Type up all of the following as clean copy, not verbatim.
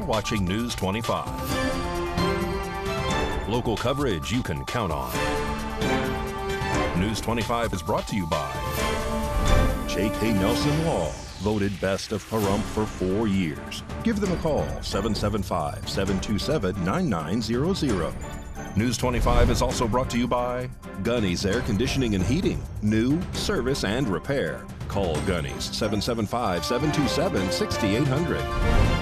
watching News 25. Local coverage you can count on. News 25 is brought to you by J.K. Nelson Law, voted best of Pahrump for 4 years. Give them a call, 775-727-9900. News 25 is also brought to you by Gunny's Air Conditioning and Heating. New, service, and repair. Call Gunny's, 775-727-6800.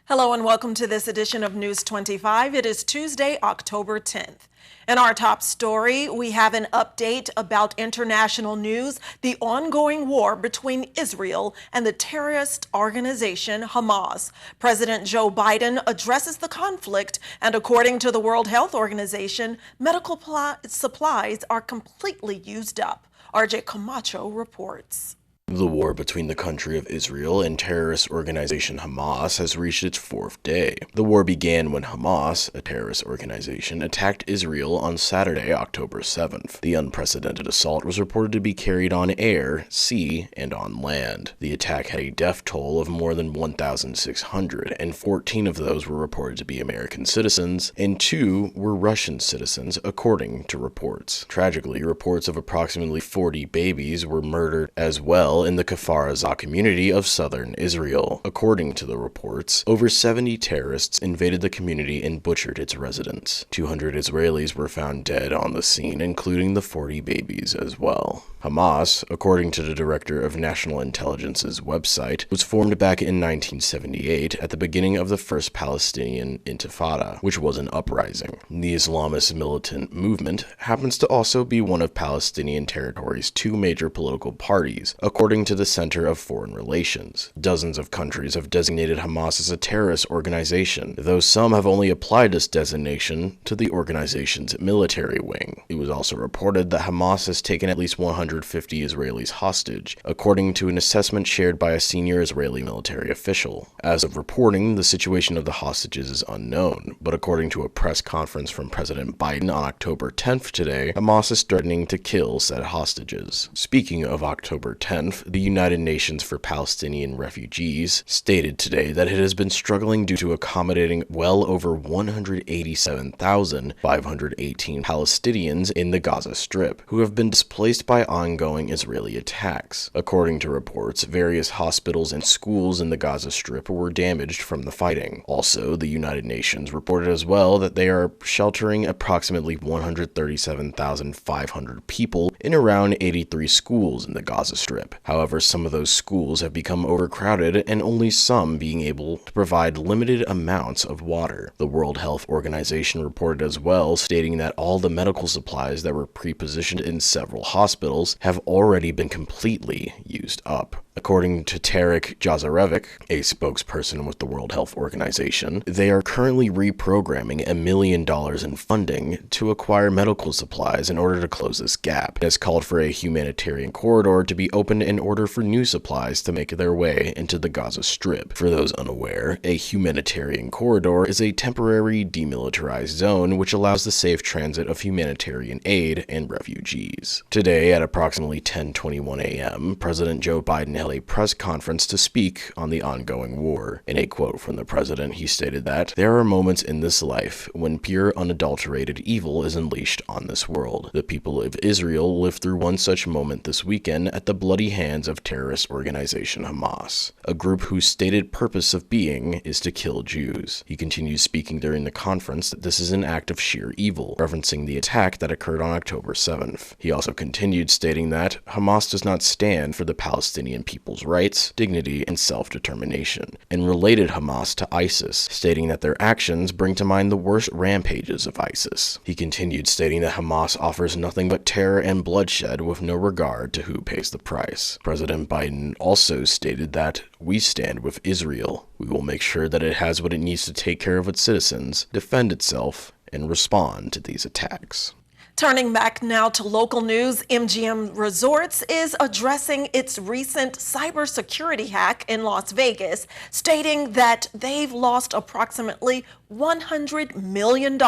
Hello and welcome to this edition of News 25. It is Tuesday, October 10th. In our top story, we have an update about international news, the ongoing war between Israel and the terrorist organization Hamas. President Joe Biden addresses the conflict, and according to the World Health Organization, medical supplies are completely used up. RJ Camacho reports. The war between the country of Israel and terrorist organization Hamas has reached its 4th day. The war began when Hamas, a terrorist organization, attacked Israel on Saturday, October 7th. The unprecedented assault was reported to be carried on air, sea, and on land. The attack had a death toll of more than 1,600, and 14 of those were reported to be American citizens, and 2 were Russian citizens, according to reports. Tragically, reports of approximately 40 babies were murdered as well in the Kfar Aza community of southern Israel. According to the reports, over 70 terrorists invaded the community and butchered its residents. 200 Israelis were found dead on the scene, including the 40 babies as well. Hamas, according to the Director of National Intelligence's website, was formed back in 1978 at the beginning of the first Palestinian Intifada, which was an uprising. The Islamist militant movement happens to also be one of Palestinian territory's 2 major political parties, according to the Center of Foreign Relations. Dozens of countries have designated Hamas as a terrorist organization, though some have only applied this designation to the organization's military wing. It was also reported that Hamas has taken at least 150 Israelis hostage, according to an assessment shared by a senior Israeli military official. As of reporting, the situation of the hostages is unknown, but according to a press conference from President Biden on October 10th today, Hamas is threatening to kill said hostages. Speaking of October 10th, the United Nations for Palestinian Refugees stated today that it has been struggling due to accommodating well over 187,518 Palestinians in the Gaza Strip, who have been displaced by ongoing Israeli attacks. According to reports, various hospitals and schools in the Gaza Strip were damaged from the fighting. Also, the United Nations reported as well that they are sheltering approximately 137,500 people in around 83 schools in the Gaza Strip. However, some of those schools have become overcrowded and only some being able to provide limited amounts of water. The World Health Organization reported as well, stating that all the medical supplies that were pre-positioned in several hospitals have already been completely used up. According to Tarek Jazarevic, a spokesperson with the World Health Organization, they are currently reprogramming $1 million in funding to acquire medical supplies in order to close this gap. It has called for a humanitarian corridor to be opened in order for new supplies to make their way into the Gaza Strip. For those unaware, a humanitarian corridor is a temporary demilitarized zone which allows the safe transit of humanitarian aid and refugees. Today, at approximately 10:21 a.m., President Joe Biden held a press conference to speak on the ongoing war. In a quote from the president, he stated that, "There are moments in this life when pure, unadulterated evil is unleashed on this world. The people of Israel lived through one such moment this weekend at the bloody hands of terrorist organization Hamas, a group whose stated purpose of being is to kill Jews." He continued speaking during the conference that this is an act of sheer evil, referencing the attack that occurred on October 7th. He also continued stating that Hamas does not stand for the Palestinian people's rights, dignity, and self-determination, and related Hamas to ISIS, stating that their actions bring to mind the worst rampages of ISIS. He continued stating that Hamas offers nothing but terror and bloodshed with no regard to who pays the price. President Biden also stated that, "We stand with Israel. We will make sure that it has what it needs to take care of its citizens, defend itself, and respond to these attacks." Turning back now to local news, MGM Resorts is addressing its recent cybersecurity hack in Las Vegas, stating that they've lost approximately $100 million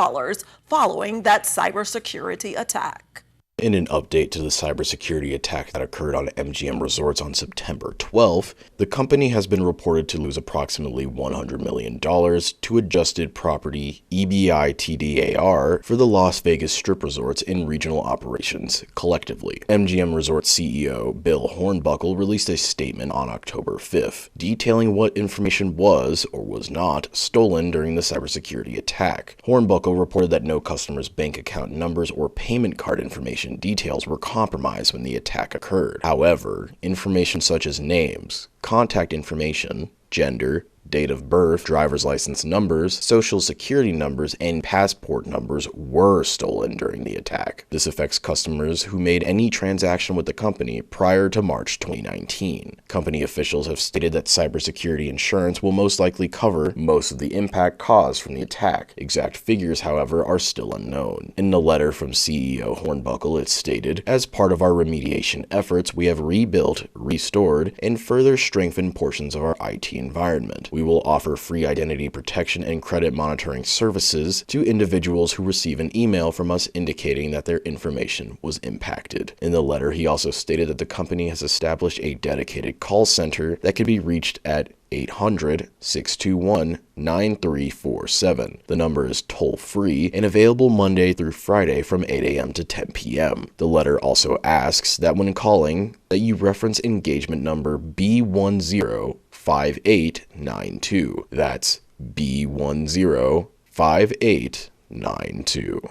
following that cybersecurity attack. In an update to the cybersecurity attack that occurred on MGM Resorts on September 12th, the company has been reported to lose approximately $100 million to adjusted property EBITDA for the Las Vegas Strip resorts and regional operations collectively. MGM Resorts CEO Bill Hornbuckle released a statement on October 5th, detailing what information was or was not stolen during the cybersecurity attack. Hornbuckle reported that no customers' bank account numbers or payment card information details were compromised when the attack occurred. However, information such as names, contact information, gender, date of birth, driver's license numbers, social security numbers, and passport numbers were stolen during the attack. This affects customers who made any transaction with the company prior to March 2019. Company officials have stated that cybersecurity insurance will most likely cover most of the impact caused from the attack. Exact figures, however, are still unknown. In the letter from CEO Hornbuckle, it stated, "As part of our remediation efforts, we have rebuilt, restored, and further strengthened portions of our IT environment. We will offer free identity protection and credit monitoring services to individuals who receive an email from us indicating that their information was impacted." In the letter, he also stated that the company has established a dedicated call center that can be reached at 800-621-9347. The number is toll-free and available Monday through Friday from 8 a.m. to 10 p.m. The letter also asks that when calling, that you reference engagement number B105892. That's B105892.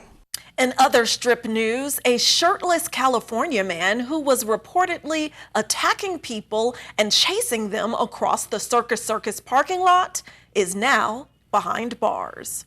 In other Strip news, a shirtless California man who was reportedly attacking people and chasing them across the Circus Circus parking lot is now behind bars.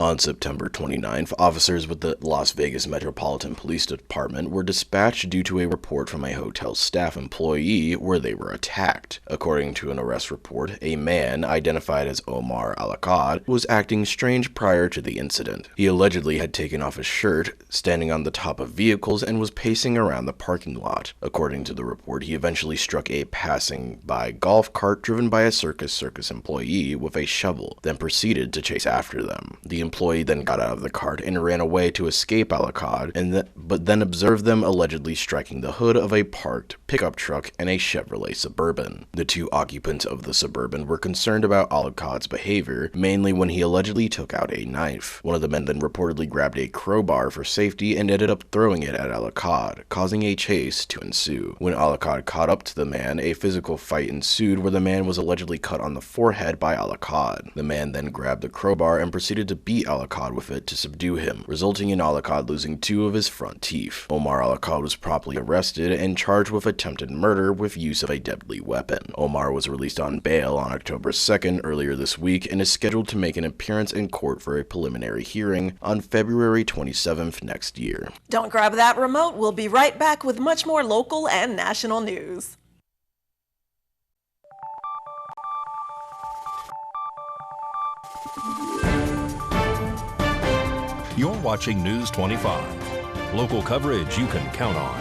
On September 29th, officers with the Las Vegas Metropolitan Police Department were dispatched due to a report from a hotel staff employee where they were attacked. According to an arrest report, a man, identified as Omar Alakad, was acting strange prior to the incident. He allegedly had taken off his shirt, standing on the top of vehicles, and was pacing around the parking lot. According to the report, he eventually struck a passing-by golf cart driven by a Circus Circus employee with a shovel, then proceeded to chase after them. The employee then got out of the cart and ran away to escape Alakad, but then observed them allegedly striking the hood of a parked pickup truck and a Chevrolet Suburban. The two occupants of the Suburban were concerned about Alakad's behavior, mainly when he allegedly took out a knife. One of the men then reportedly grabbed a crowbar for safety and ended up throwing it at Alakad, causing a chase to ensue. When Alakad caught up to the man, a physical fight ensued where the man was allegedly cut on the forehead by Alakad. The man then grabbed the crowbar and proceeded to beat Alakad with it to subdue him, resulting in Alakad losing 2 of his front teeth. Omar Alakad was promptly arrested and charged with attempted murder with use of a deadly weapon. Omar was released on bail on October 2nd earlier this week and is scheduled to make an appearance in court for a preliminary hearing on February 27th next year. Don't grab that remote. We'll be right back with much more local and national news. You're watching News 25. Local coverage you can count on.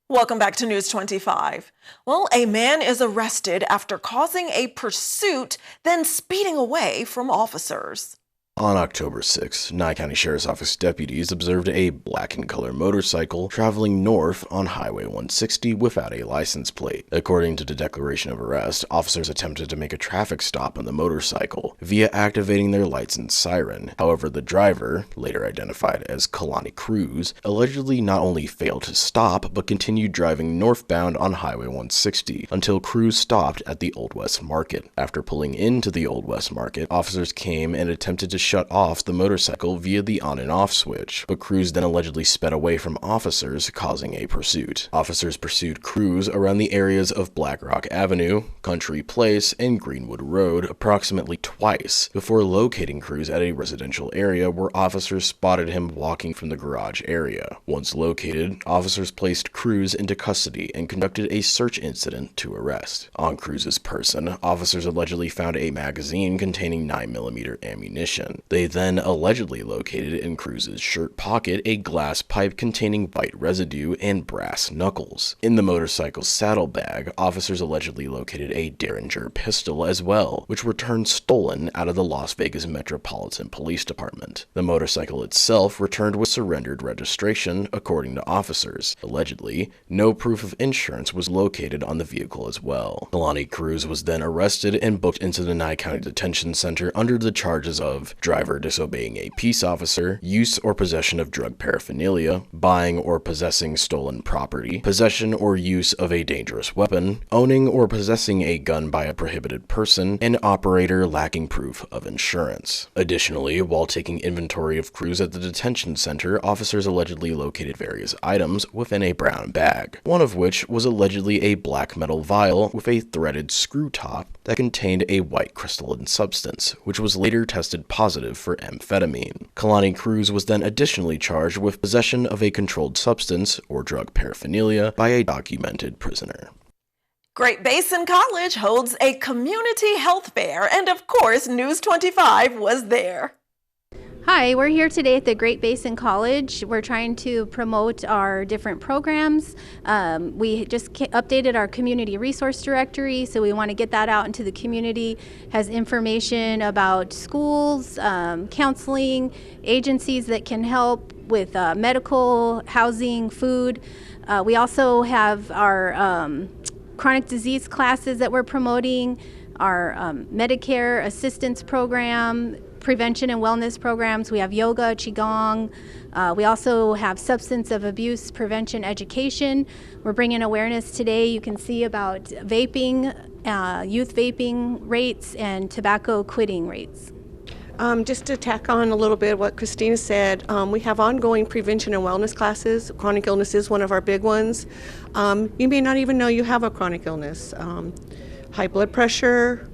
Welcome back to News 25. Well, a man is arrested after causing a pursuit, then speeding away from officers. On October 6, Nye County Sheriff's Office deputies observed a black and color motorcycle traveling north on Highway 160 without a license plate. According to the declaration of arrest, officers attempted to make a traffic stop on the motorcycle via activating their lights and siren. However, the driver, later identified as Kalani Cruz, allegedly not only failed to stop, but continued driving northbound on Highway 160 until Cruz stopped at the Old West Market. After pulling into the Old West Market, officers came and attempted to shut off the motorcycle via the on and off switch, but Cruz then allegedly sped away from officers, causing a pursuit. Officers pursued Cruz around the areas of Black Rock Avenue, Country Place, and Greenwood Road approximately twice before locating Cruz at a residential area where officers spotted him walking from the garage area. Once located, officers placed Cruz into custody and conducted a search incident to arrest. On Cruz's person, officers allegedly found a magazine containing 9mm ammunition. scene. They then allegedly located in Cruz's shirt pocket a glass pipe containing white residue and brass knuckles. In the motorcycle's saddlebag, officers allegedly located a Derringer pistol as well, which were returned stolen out of the Las Vegas Metropolitan Police Department. The motorcycle itself returned with surrendered registration, according to officers. Allegedly, no proof of insurance was located on the vehicle as well. Kalani Cruz was then arrested and booked into the Nye County Detention Center under the charges of driver disobeying a peace officer, use or possession of drug paraphernalia, buying or possessing stolen property, possession or use of a dangerous weapon, owning or possessing a gun by a prohibited person, and operator lacking proof of insurance. Additionally, while taking inventory of Cruz at the detention center, officers allegedly located various items within a brown bag, one of which was allegedly a black metal vial with a threaded screw top that contained a white crystalline substance, which was later tested positive for amphetamine. Kalani Cruz was then additionally charged with possession of a controlled substance or drug paraphernalia by a documented prisoner. Great Basin College holds a community health fair, and of course, News 25 was there. Hi, we're here today at the Great Basin College. We're trying to promote our different programs. We just updated our community resource directory, so we want to get that out into the community. Has information about schools, counseling, agencies that can help with medical, housing, food. We also have our chronic disease classes that we're promoting, our Medicare assistance program, prevention and wellness programs. We have yoga, qigong. We also have substance of abuse prevention education. We're bringing awareness today. You can see about vaping, youth vaping rates, and tobacco quitting rates. Just to tack on a little bit what Christina said, we have ongoing prevention and wellness classes. Chronic illness is one of our big ones. You may not even know you have a chronic illness. High blood pressure,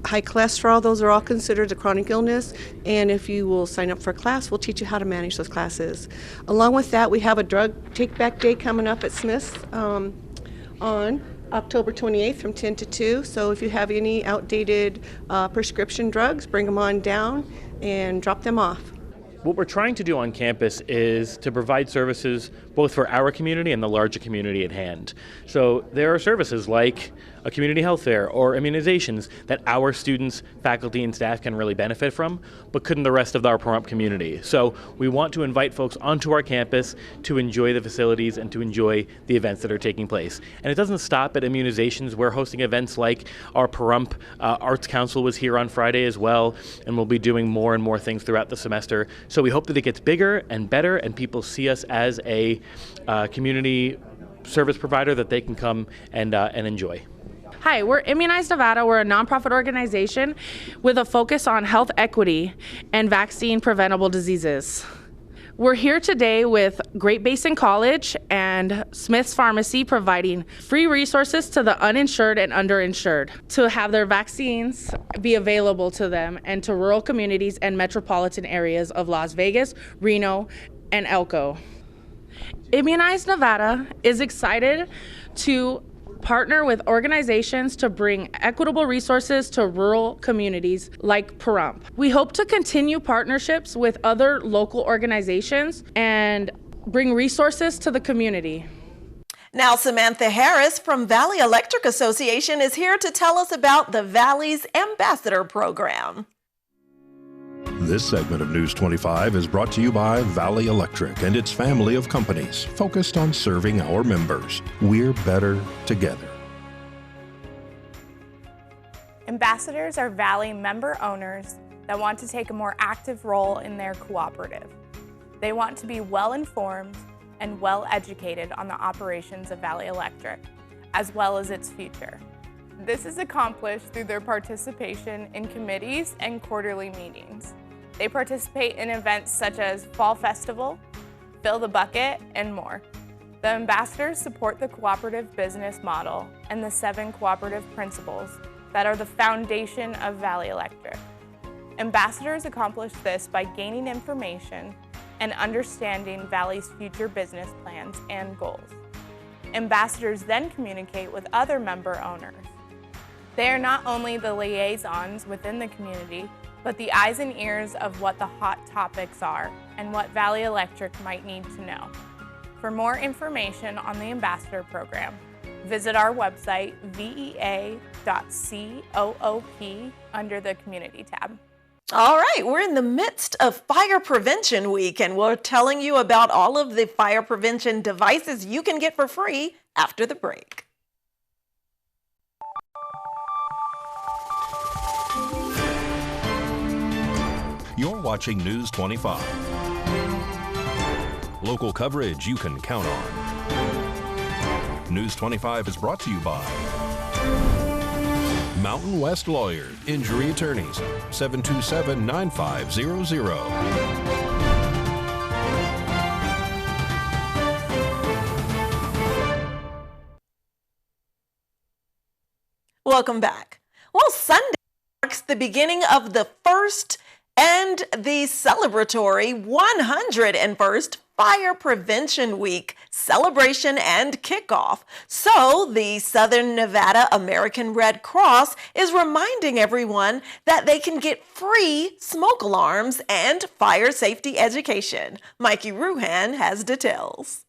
high cholesterol, those are all considered a chronic illness, and if you will sign up for a class, we'll teach you how to manage those classes. Along with that, we have a drug take-back day coming up at Smith's on October 28th from 10 to 2, so if you have any outdated prescription drugs, bring them on down and drop them off. What we're trying to do on campus is to provide services both for our community and the larger community at hand. So there are services like a community health fair or immunizations that our students, faculty, and staff can really benefit from, but couldn't the rest of our Pahrump community. So we want to invite folks onto our campus to enjoy the facilities and to enjoy the events that are taking place. And it doesn't stop at immunizations. We're hosting events like our Pahrump Arts Council was here on Friday as well, and we'll be doing more and more things throughout the semester. So we hope that it gets bigger and better and people see us as a community service provider that they can come and enjoy. Hi, we're Immunize Nevada. We're a nonprofit organization with a focus on health equity and vaccine preventable diseases. We're here today with Great Basin College and Smith's Pharmacy providing free resources to the uninsured and underinsured to have their vaccines be available to them and to rural communities and metropolitan areas of Las Vegas, Reno, and Elko. Immunize Nevada is excited to partner with organizations to bring equitable resources to rural communities like Pahrump. We hope to continue partnerships with other local organizations and bring resources to the community. Now, Samantha Harris from Valley Electric Association is here to tell us about the Valley's Ambassador Program. This segment of News 25 is brought to you by Valley Electric and its family of companies focused on serving our members. We're better together. Ambassadors are Valley member owners that want to take a more active role in their cooperative. They want to be well informed and well educated on the operations of Valley Electric, as well as its future. This is accomplished through their participation in committees and quarterly meetings. They participate in events such as Fall Festival, Fill the Bucket, and more. The ambassadors support the cooperative business model and the 7 cooperative principles that are the foundation of Valley Electric. Ambassadors accomplish this by gaining information and understanding Valley's future business plans and goals. Ambassadors then communicate with other member owners. They are not only the liaisons within the community, but the eyes and ears of what the hot topics are and what Valley Electric might need to know. For more information on the Ambassador Program, visit our website, vea.coop, under the Community tab. All right, we're in the midst of Fire Prevention Week, and we're telling you about all of the fire prevention devices you can get for free after the break. You're watching News 25. Local coverage you can count on. News 25 is brought to you by Mountain West Lawyers, Injury Attorneys, 727-9500. Welcome back. Well, Sunday marks the beginning of the first and the celebratory 101st Fire Prevention Week celebration and kickoff. So the Southern Nevada American Red Cross is reminding everyone that they can get free smoke alarms and fire safety education. Mikey Ruhan has details.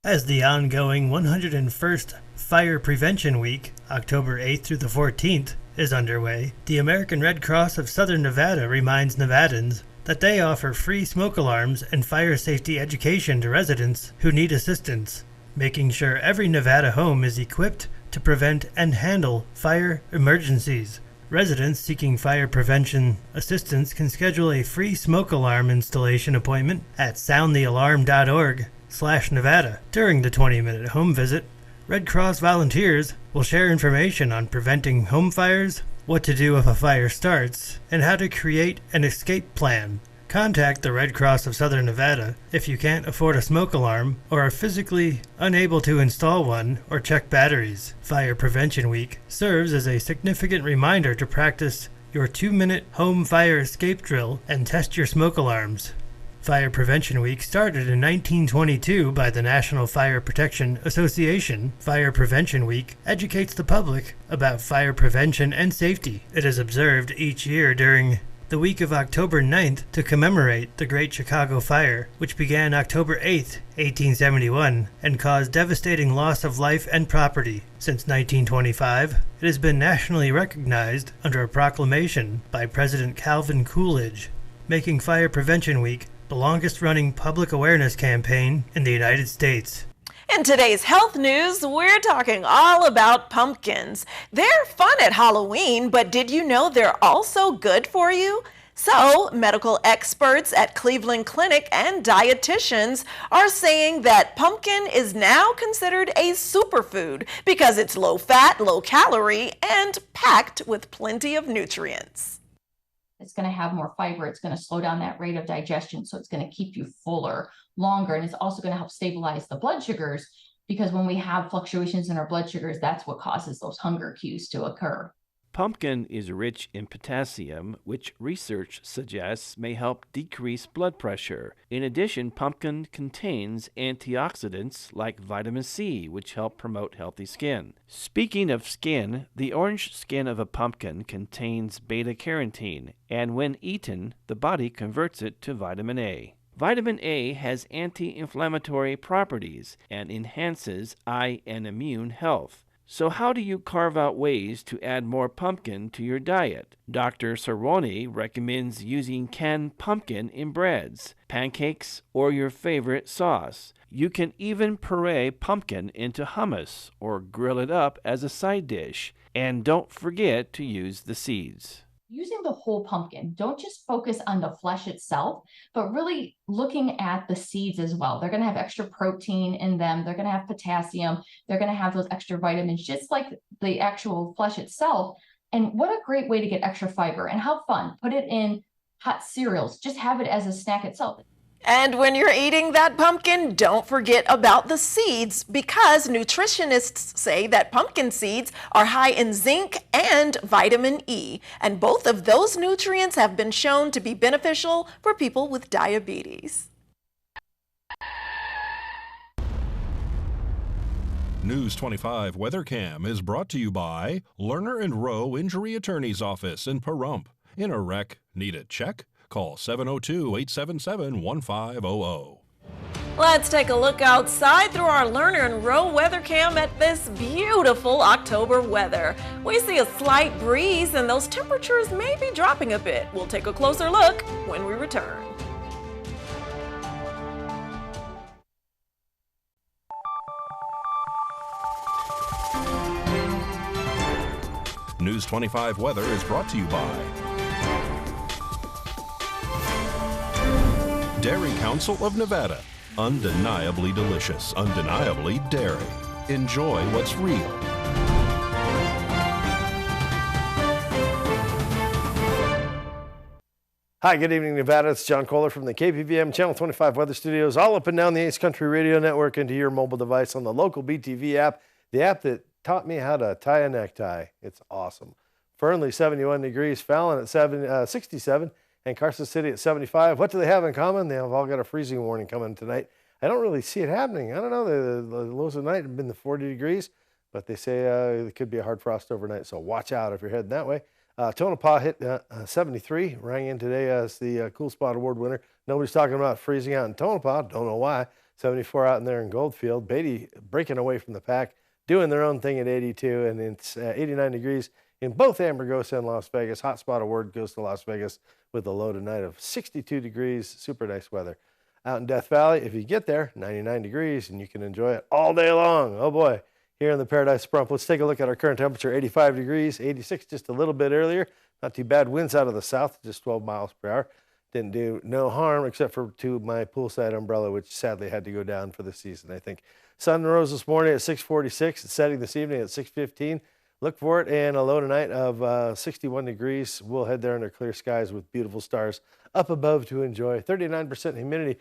As the ongoing 101st Fire Prevention Week, October 8th through the 14th, is underway, the American Red Cross of Southern Nevada reminds Nevadans that they offer free smoke alarms and fire safety education to residents who need assistance, making sure every Nevada home is equipped to prevent and handle fire emergencies. Residents seeking fire prevention assistance can schedule a free smoke alarm installation appointment at soundthealarm.org/Nevada. During the 20-minute home visit, Red Cross volunteers will share information on preventing home fires, what to do if a fire starts, and how to create an escape plan. Contact the Red Cross of Southern Nevada if you can't afford a smoke alarm or are physically unable to install one or check batteries. Fire Prevention Week serves as a significant reminder to practice your 2-minute home fire escape drill and test your smoke alarms. Fire Prevention Week started in 1922 by the National Fire Protection Association. Fire Prevention Week educates the public about fire prevention and safety. It is observed each year during the week of October 9th to commemorate the Great Chicago Fire, which began October 8th, 1871, and caused devastating loss of life and property. Since 1925, it has been nationally recognized under a proclamation by President Calvin Coolidge, making Fire Prevention Week the longest-running public awareness campaign in the United States. In today's health news, we're talking all about pumpkins. They're fun at Halloween, but did you know they're also good for you? So, medical experts at Cleveland Clinic and dietitians are saying that pumpkin is now considered a superfood because it's low-fat, low-calorie, and packed with plenty of nutrients. It's going to have more fiber. It's going to slow down that rate of digestion. So it's going to keep you fuller longer. And it's also going to help stabilize the blood sugars, because when we have fluctuations in our blood sugars, that's what causes those hunger cues to occur. Pumpkin is rich in potassium, which research suggests may help decrease blood pressure. In addition, pumpkin contains antioxidants like vitamin C, which help promote healthy skin. Speaking of skin, the orange skin of a pumpkin contains beta-carotene, and when eaten, the body converts it to vitamin A. Vitamin A has anti-inflammatory properties and enhances eye and immune health. So how do you carve out ways to add more pumpkin to your diet? Dr. Cerrone recommends using canned pumpkin in breads, pancakes, or your favorite sauce. You can even puree pumpkin into hummus or grill it up as a side dish. And don't forget to use the seeds. Using the whole pumpkin, don't just focus on the flesh itself, but really looking at the seeds as well. They're going to have extra protein in them. They're going to have potassium. They're going to have those extra vitamins, just like the actual flesh itself. And what a great way to get extra fiber, and how fun. Put it in hot cereals. Just have it as a snack itself. And when you're eating that pumpkin, don't forget about the seeds, because nutritionists say that pumpkin seeds are high in zinc and vitamin E, and both of those nutrients have been shown to be beneficial for people with diabetes. News 25 Weather Cam is brought to you by Lerner and Rowe Injury Attorney's Office in Pahrump. In a wreck, need a check? Call 702-877-1500. Let's take a look outside through our Learner and Row weather cam at this beautiful October weather. We see a slight breeze and those temperatures may be dropping a bit. We'll take a closer look when we return. News 25 weather is brought to you by Dairy Council of Nevada. Undeniably delicious, undeniably dairy. Enjoy what's real. Hi, good evening, Nevada. It's John Kohler from the KPVM Channel 25 Weather Studios, all up and down the Ace Country Radio Network and to your mobile device on the local BTV app, the app that taught me how to tie a necktie. It's awesome. Fernley, 71 degrees, Fallon at 67, and Carson City at 75. What do they have in common? They have all got a freezing warning coming tonight. I don't really see it happening. I don't know. The lows of the night have been the 40 degrees, but they say it could be a hard frost overnight, so watch out if you're heading that way. Tonopah hit 73, rang in today as the Cool Spot Award winner. Nobody's talking about freezing out in Tonopah. Don't know why. 74 out in there in Goldfield. Beatty breaking away from the pack, doing their own thing at 82, and it's 89 degrees in both Amargosa and Las Vegas. Hot Spot Award goes to Las Vegas with a low tonight of 62 degrees. Super nice weather. Out in Death Valley, if you get there, 99 degrees, and you can enjoy it all day long. Oh, boy. Here in the Paradise Sprump, let's take a look at our current temperature, 85 degrees, 86 just a little bit earlier. Not too bad. Winds out of the south, just 12 miles per hour. Didn't do no harm except for to my poolside umbrella, which sadly had to go down for the season, I think. Sun rose this morning at 6:46. It's setting this evening at 6:15. Look for it, and a low tonight of 61 degrees. We'll head there under clear skies with beautiful stars up above to enjoy. 39% humidity.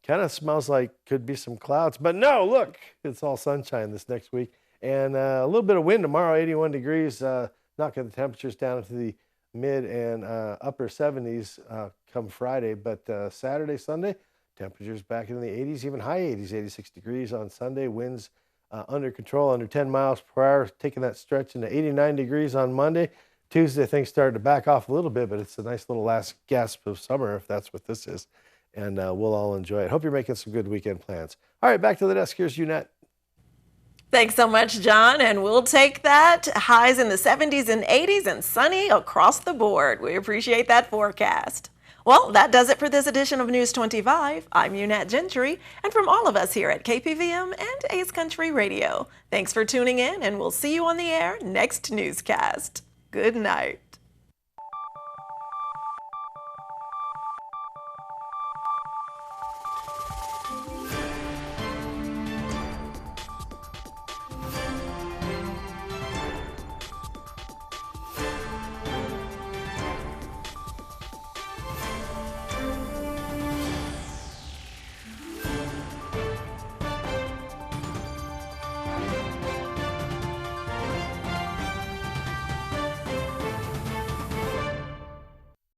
Kind of smells like could be some clouds, but no, look, it's all sunshine this next week. And a little bit of wind tomorrow, 81 degrees, knocking the temperatures down into the mid and upper 70s come Friday. But Saturday, Sunday, temperatures back into the 80s, even high 80s, 86 degrees on Sunday. Winds under control, under 10 miles per hour, taking that stretch into 89 degrees on Monday. Tuesday, things started to back off a little bit, but it's a nice little last gasp of summer, if that's what this is. And we'll all enjoy it. Hope you're making some good weekend plans. All right, back to the desk. Here's Unette. Thanks so much, John. And we'll take that. Highs in the 70s and 80s and sunny across the board. We appreciate that forecast. Well, that does it for this edition of News 25. I'm Unette Gentry, and from all of us here at KPVM and Ace Country Radio, thanks for tuning in, and we'll see you on the air next newscast. Good night.